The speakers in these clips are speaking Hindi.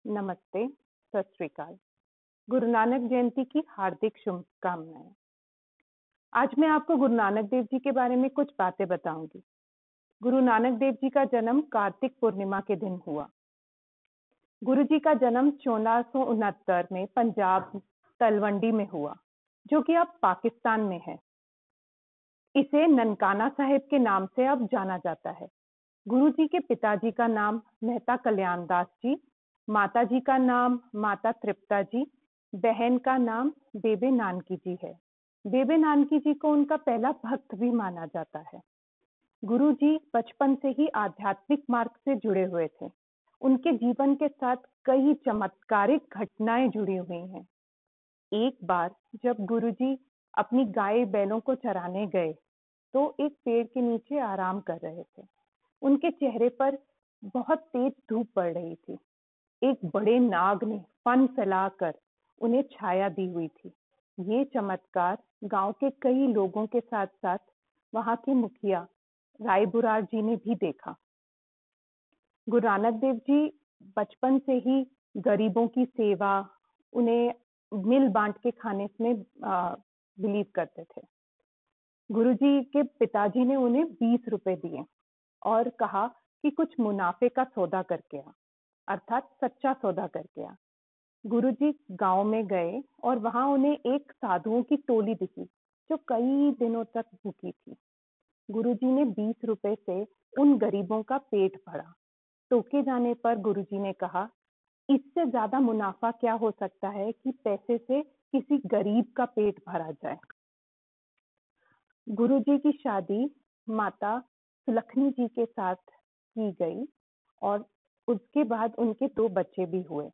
नमस्ते, सत श्री अकाल। गुरु नानक जयंती की हार्दिक शुभकामनाएं। आज मैं आपको गुरु नानक देव जी के बारे में कुछ बातें बताऊंगी। गुरु नानक देव जी का जन्म कार्तिक पूर्णिमा के दिन हुआ। गुरु जी का जन्म 1469 में पंजाब तलवंडी में हुआ, जो कि अब पाकिस्तान में है। इसे ननकाना साहिब के नाम से अब जाना जाता है। गुरु जी के पिताजी का नाम मेहता कल्याण दास जी, माता जी का नाम माता तृप्ता जी, बहन का नाम बेबे नानकी जी है। बेबे नानकी जी को उनका पहला भक्त भी माना जाता है। गुरु जी बचपन से ही आध्यात्मिक मार्ग से जुड़े हुए थे। उनके जीवन के साथ कई चमत्कारिक घटनाएं जुड़ी हुई हैं। एक बार जब गुरु जी अपनी गाय बैलों को चराने गए तो एक पेड़ के नीचे आराम कर रहे थे। उनके चेहरे पर बहुत तेज धूप पड़ रही थी। एक बड़े नाग ने फन फैलाकर उन्हें छाया दी हुई थी। ये चमत्कार गांव के कई लोगों के साथ साथ वहां के मुखिया राय बुरार जी ने भी देखा। गुरु नानक देव जी बचपन से ही गरीबों की सेवा, उन्हें मिल बांट के खाने में बिलीव करते थे। गुरु जी के पिताजी ने उन्हें 20 रुपए दिए और कहा कि कुछ मुनाफे का सौदा करके आ, अर्थात सच्चा सौदा करके आ। गुरुजी गांव में गए और वहां उन्हें एक साधुओं की टोली दिखी जो कई दिनों तक भूखी थी। गुरुजी ने 20 रुपए से उन गरीबों का पेट भरा। टोके जाने पर गुरुजी ने कहा, इससे ज्यादा मुनाफा क्या हो सकता है कि पैसे से किसी गरीब का पेट भरा जाए। गुरुजी की शादी माता सुलखनी जी के साथ की गई और उसके बाद उनके 2 बच्चे भी हुए।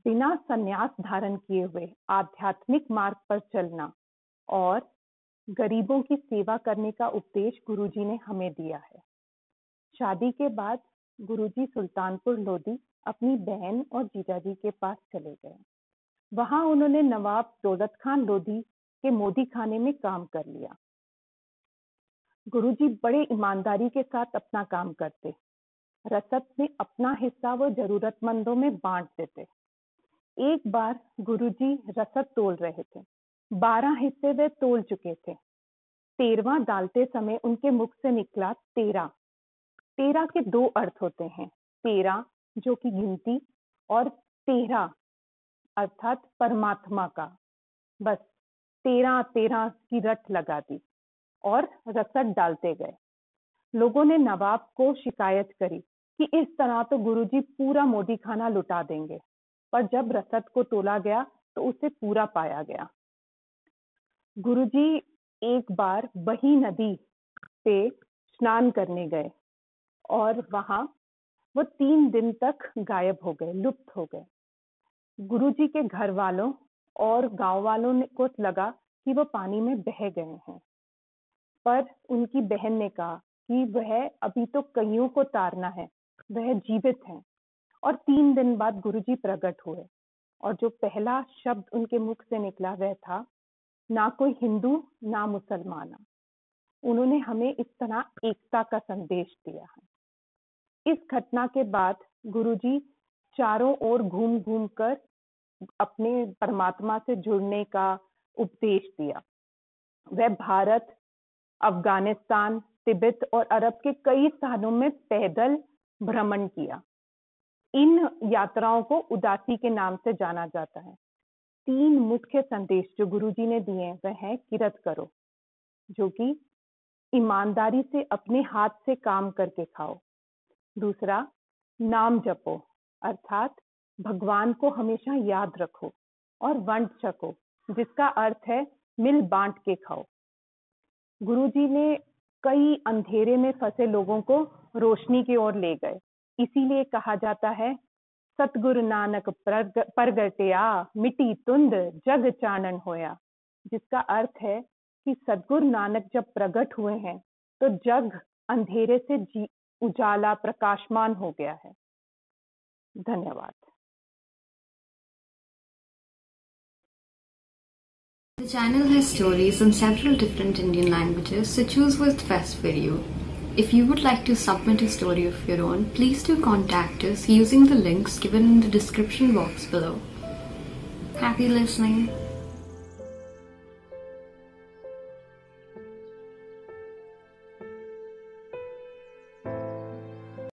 बिना संन्यास धारण किए हुए आध्यात्मिक मार्ग पर चलना और गरीबों की सेवा करने का उपदेश गुरुजी ने हमें दिया है। शादी के बाद गुरुजी सुल्तानपुर लोधी अपनी बहन और जीजाजी के पास चले गए। वहां उन्होंने नवाब दौलत खान लोधी के मोदी खाने में काम कर लिया। गुरुजी बड़े ईमानदारी के साथ अपना काम करते। रसद में अपना हिस्सा वो जरूरतमंदों में बांट देते। एक बार गुरुजी रसद तोल रहे थे। 12 हिस्से वे तोल चुके थे। 13वां डालते समय उनके मुख से निकला 13। 13 के 2 अर्थ होते हैं, 13 जो कि गिनती और 13 अर्थात परमात्मा का। बस 13 की रट लगा दी और रसद डालते गए। लोगों ने नवाब को शिकायत करी कि इस तरह तो गुरुजी पूरा मोदी खाना लुटा देंगे, पर जब रसद को तोला गया तो उसे पूरा पाया गया। गुरुजी एक बार बही नदी पे स्नान करने गए और वहां वो 3 दिन तक गायब हो गए, लुप्त हो गए। गुरुजी के घर वालों और गांव वालों को लगा कि वो पानी में बह गए हैं, पर उनकी बहन ने कहा कि वह अभी तो कईयों को तारना है, वह जीवित हैं। और 3 दिन बाद गुरुजी प्रकट हुए और जो पहला शब्द उनके मुख से निकला वह था, ना कोई हिंदू ना मुसलमान। उन्होंने हमें इस तरह एकता का संदेश दिया है। इस घटना के बाद गुरुजी चारों ओर घूम घूम कर अपने परमात्मा से जुड़ने का उपदेश दिया। वह भारत, अफगानिस्तान, तिब्बत और अरब के कई स्थानों में पैदल भ्रमण किया। इन यात्राओं को उदासी के नाम से जाना जाता है। 3 मुख्य संदेश जो गुरुजी ने दिए वह है किरत करो, जो कि ईमानदारी से अपने हाथ से काम करके खाओ। दूसरा, नाम जपो, अर्थात भगवान को हमेशा याद रखो। और वंड छको, जिसका अर्थ है मिल बांट के खाओ। गुरुजी ने कई अंधेरे में फंसे लोगों को रोशनी की ओर ले गए। इसीलिए कहा जाता है, सतगुरु नानक प्रगटया मिट्टी तुंद जग चानन होया, जिसका अर्थ है कि सतगुरु नानक जब प्रकट हुए हैं तो जग अंधेरे से उजाला प्रकाशमान हो गया है। धन्यवाद। The channel has stories in several different Indian languages, so choose what's best for you. If you would like to submit a story of your own, please do contact us using the links given in the description box below. Happy listening.